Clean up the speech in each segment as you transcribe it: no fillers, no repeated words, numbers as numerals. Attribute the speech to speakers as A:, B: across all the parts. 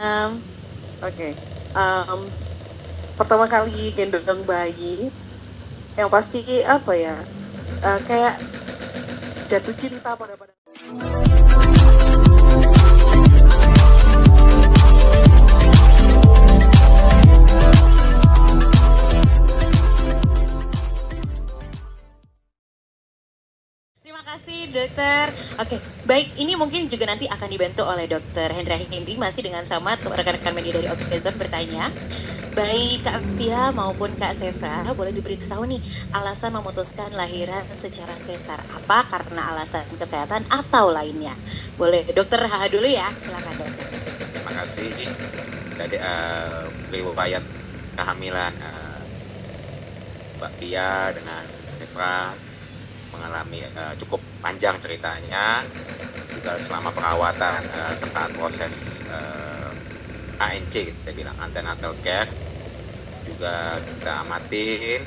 A: Oke, em, pertama kali gendong bayi, yang pasti apa ya, kayak jatuh cinta pada.
B: Terima kasih dokter. Oke, baik ini mungkin juga nanti akan dibantu oleh dokter Hendra Henry masih dengan sama rekan-rekan media dari Oke bertanya. Baik Kak Via maupun Kak Sefra boleh diberitahu nih alasan memutuskan lahiran secara sesar apa karena alasan kesehatan atau lainnya. Boleh dokter Haha dulu ya, silakan dokter.
C: Terima kasih. Jadi riwayat kehamilan Mbak Via dengan Sefra mengalami cukup panjang ceritanya, juga selama perawatan serta proses ANC kita bilang antenatal care juga kita amatin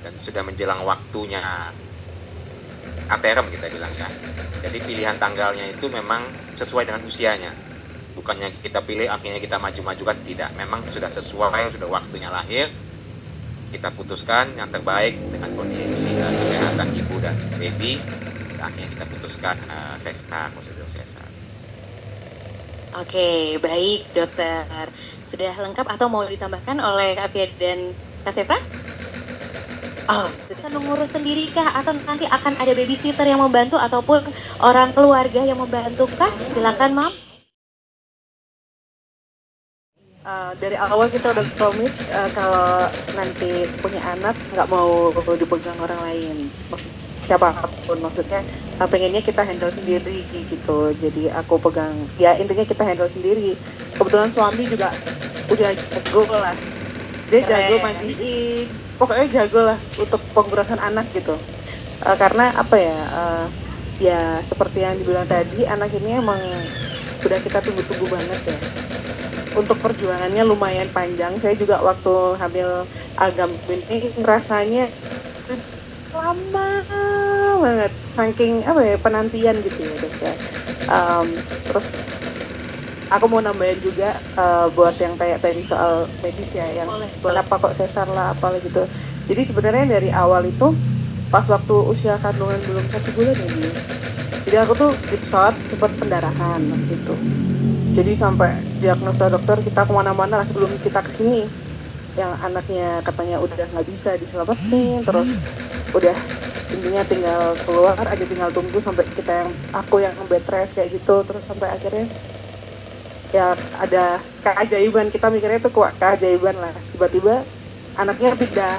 C: dan sudah menjelang waktunya aterem kita bilang ya. Jadi pilihan tanggalnya itu memang sesuai dengan usianya, bukannya kita pilih akhirnya kita maju-majukan, tidak, memang sudah sesuai, sudah waktunya lahir, kita putuskan yang terbaik dengan kondisi kesehatan ibu dan baby, akhirnya kita putuskan sesar, prosedur sesar.
B: Oke, baik dokter. Sudah lengkap atau mau ditambahkan oleh Kak Fia dan Kak Sefra? Oh, sudah mengurus sendiri kah? Atau nanti akan ada babysitter yang membantu ataupun orang keluarga yang membantu kah? Silakan, Mam.
A: Dari awal kita udah komit kalau nanti punya anak nggak mau dipegang orang lain, siapapun, maksudnya pengennya kita handle sendiri gitu. Jadi aku pegang, ya intinya kita handle sendiri. Kebetulan suami juga udah jago lah, dia jago mandiin, pokoknya jago lah untuk pengurasan anak gitu. Karena apa ya, ya seperti yang dibilang tadi, anak ini emang udah kita tunggu-tunggu banget ya. Untuk perjuangannya lumayan panjang. Saya juga waktu hamil Agam ini rasanya lama banget, saking apa ya, penantian gitu ya dok ya. Terus aku mau nambahin juga buat yang kayak tadi soal medis ya, yang kenapa kok sesar lah apalah gitu. Jadi sebenarnya dari awal itu pas waktu usia kandungan belum 1 bulan ini, jadi aku tuh di pesawat sempat pendarahan waktu itu. Jadi sampai diagnosa dokter kita kemana-mana lah sebelum kita kesini, yang anaknya katanya udah nggak bisa diselamatin, terus udah intinya tinggal keluar aja, tinggal tunggu sampai kita aku yang bed rest kayak gitu. Terus sampai akhirnya ya ada keajaiban, kita mikirnya tuh keajaiban lah, tiba-tiba anaknya pindah,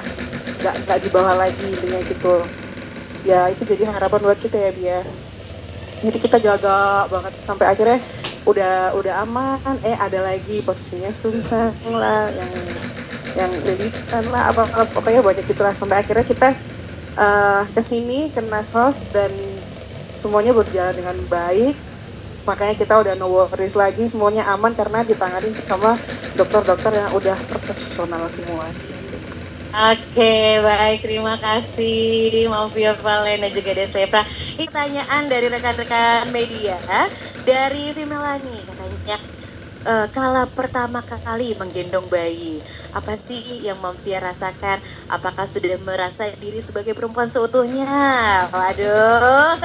A: nggak dibawa lagi intinya gitu. Ya itu jadi harapan buat kita ya Bia. Jadi kita jaga banget sampai akhirnya udah aman, ada lagi posisinya sungsang lah, yang lilitan lah, apa pokoknya banyak gitulah, sampai akhirnya kita kesini ke Nasos dan semuanya berjalan dengan baik. Makanya kita udah no worries lagi, semuanya aman karena ditanganin sama dokter-dokter yang udah profesional semua.
B: Oke, baik. Terima kasih Mam Via Valen dan juga Den Sefra. Ini pertanyaan dari rekan-rekan media dari Vimelani. Katanya, kala pertama kali menggendong bayi, apa sih yang Mam Via rasakan? Apakah sudah merasa diri sebagai perempuan seutuhnya? Waduh,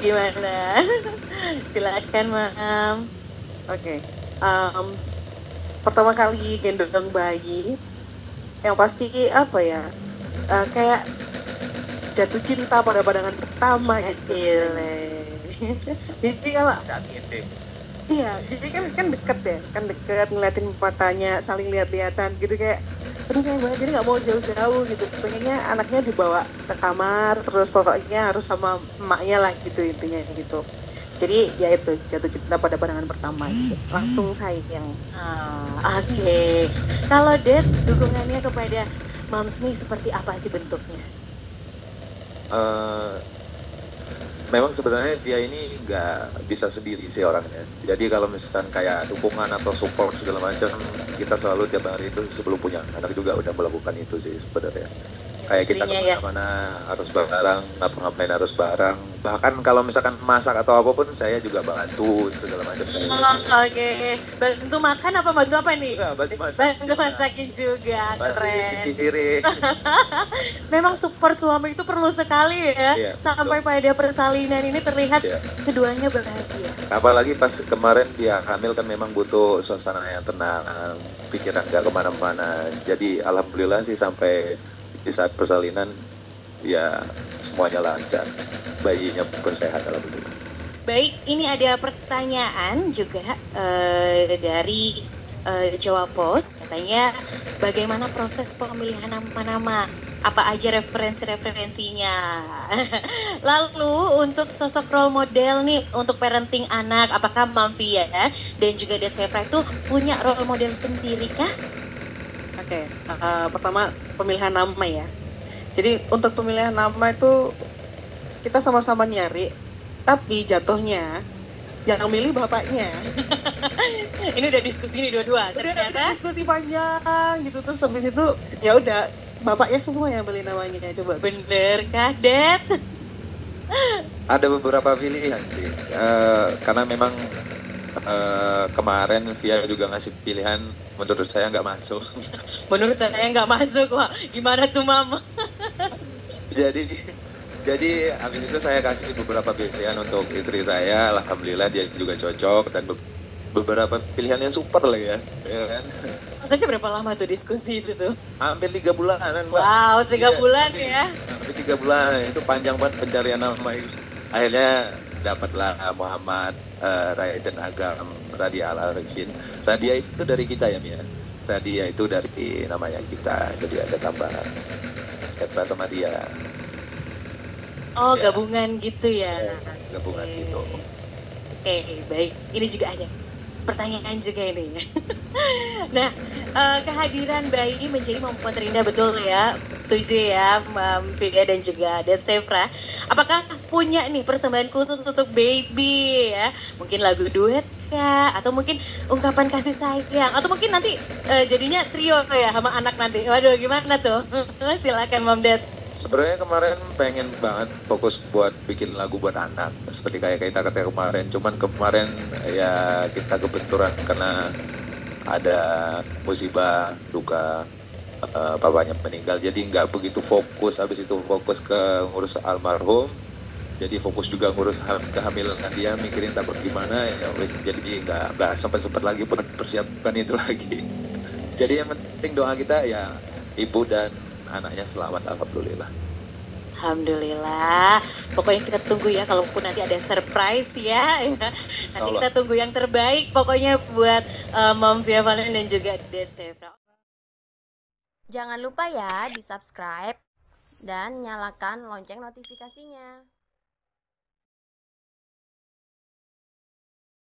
B: gimana? Silakan, Mam.
A: Oke, pertama kali gendong bayi, yang pasti apa ya, kayak jatuh cinta pada pandangan pertama gitu. Jadi kalau iya, jadi kan deket ya, kan deket, ngeliatin matanya, saling lihat-lihatan gitu, kayak aduh kayak banget, jadi nggak mau jauh-jauh gitu, pengennya anaknya dibawa ke kamar terus, pokoknya harus sama emaknya lah gitu intinya gitu. Jadi ya itu, jatuh cinta pada pandangan pertama gitu, langsung sayang.
B: Oke. Kalau Dad, dukungannya kepada Mams nih seperti apa sih bentuknya?
D: Memang sebenarnya Via ini nggak bisa sendiri sih orangnya. Jadi kalau misalkan kayak dukungan atau support segala macam, kita selalu tiap hari itu sebelum punya anak juga udah melakukan itu sih sebenarnya. Kayak kita
B: istrinya ya.
D: kemana-mana harus bareng, ngapa-ngapain harus bareng. Bahkan kalau misalkan masak atau apapun saya juga bantu segala macam.
B: Oke, bantu makan apa bantu apa nih?
D: Enggak, bantu masak.
B: Bantu masakin juga,
D: Bantu
B: keren.
D: pikirin.
B: Memang support suami itu perlu sekali ya,
D: Iya,
B: sampai pada persalinan ini terlihat
D: Iya.
B: keduanya bahagia.
D: Apalagi pas kemarin dia hamil kan memang butuh suasana yang tenang, pikiran gak kemana-mana. Jadi alhamdulillah sih sampai di saat persalinan ya semuanya lancar, bayinya pun sehat alhamdulillah.
B: Baik, ini ada pertanyaan juga dari Jawa Post, katanya bagaimana proses pemilihan nama-nama? Apa aja referensi-referensinya? Lalu untuk sosok role model nih untuk parenting anak, apakah Mamfia dan juga Desefra itu punya role model sendiri kah?
A: Oke, pertama pemilihan nama ya. Jadi untuk pemilihan nama itu kita sama-sama nyari, tapi jatuhnya yang milih bapaknya.
B: Ini udah diskusi nih dua-dua. Ternyata
A: Diskusi panjang gitu, terus habis itu ya udah bapaknya semua yang beli namanya. Coba
B: bener kah, Det?
D: Ada beberapa pilihan sih, karena memang kemarin Via juga ngasih pilihan, menurut saya nggak masuk.
B: Menurut saya nggak masuk, wah gimana tuh Mama?
D: jadi habis itu saya kasih beberapa pilihan untuk istri saya, alhamdulillah dia juga cocok, dan beberapa pilihan yang super lah ya kan.
B: Maksudnya berapa lama tuh diskusi itu tuh?
D: Hampir 3 bulanan, Mbak.
B: Wow, 3
D: Iya,
B: bulan ya.
D: hampir 3 bulan, itu panjang banget pencarian nama itu. Akhirnya dapatlah Muhammad Raiden Agam Radia Al Arifin. Radia itu dari kita ya, Mia. Radia itu dari namanya kita, jadi ada tambahan Sefra sama dia.
B: Oh,
D: Ya.
B: gabungan gitu ya.
D: Gabungan
B: Oke.
D: gitu.
B: Oke, baik. Ini juga ada pertanyaan juga ini. Nah, kehadiran bayi menjadi momen terindah, betul ya? Setuju ya, Mam Vega dan juga Dan Sefra. Apakah punya nih persembahan khusus untuk baby ya? Mungkin lagu duet ya, atau mungkin ungkapan kasih sayang, atau mungkin nanti jadinya trio ya sama anak nanti. Waduh, gimana tuh? Silakan Mam Dad.
D: Sebenarnya kemarin pengen banget fokus buat bikin lagu buat anak, seperti kayak kita kata kemarin. Cuman kemarin ya kita kebenturan karena ada musibah duka, papanya meninggal. Jadi nggak begitu fokus. Habis itu fokus ke ngurus almarhum. Jadi fokus juga ngurus kehamilan dia, mikirin takut gimana ya wes. Jadi nggak sempat lagi buat persiapkan itu lagi. Jadi yang penting doa kita ya ibu dan anaknya selamat, alhamdulillah.
B: Alhamdulillah. Pokoknya kita tunggu ya, kalaupun nanti ada surprise ya. Nanti kita tunggu yang terbaik pokoknya buat Mom Via Valen dan juga Dan Sefra.
E: Jangan lupa ya di subscribe dan nyalakan lonceng notifikasinya.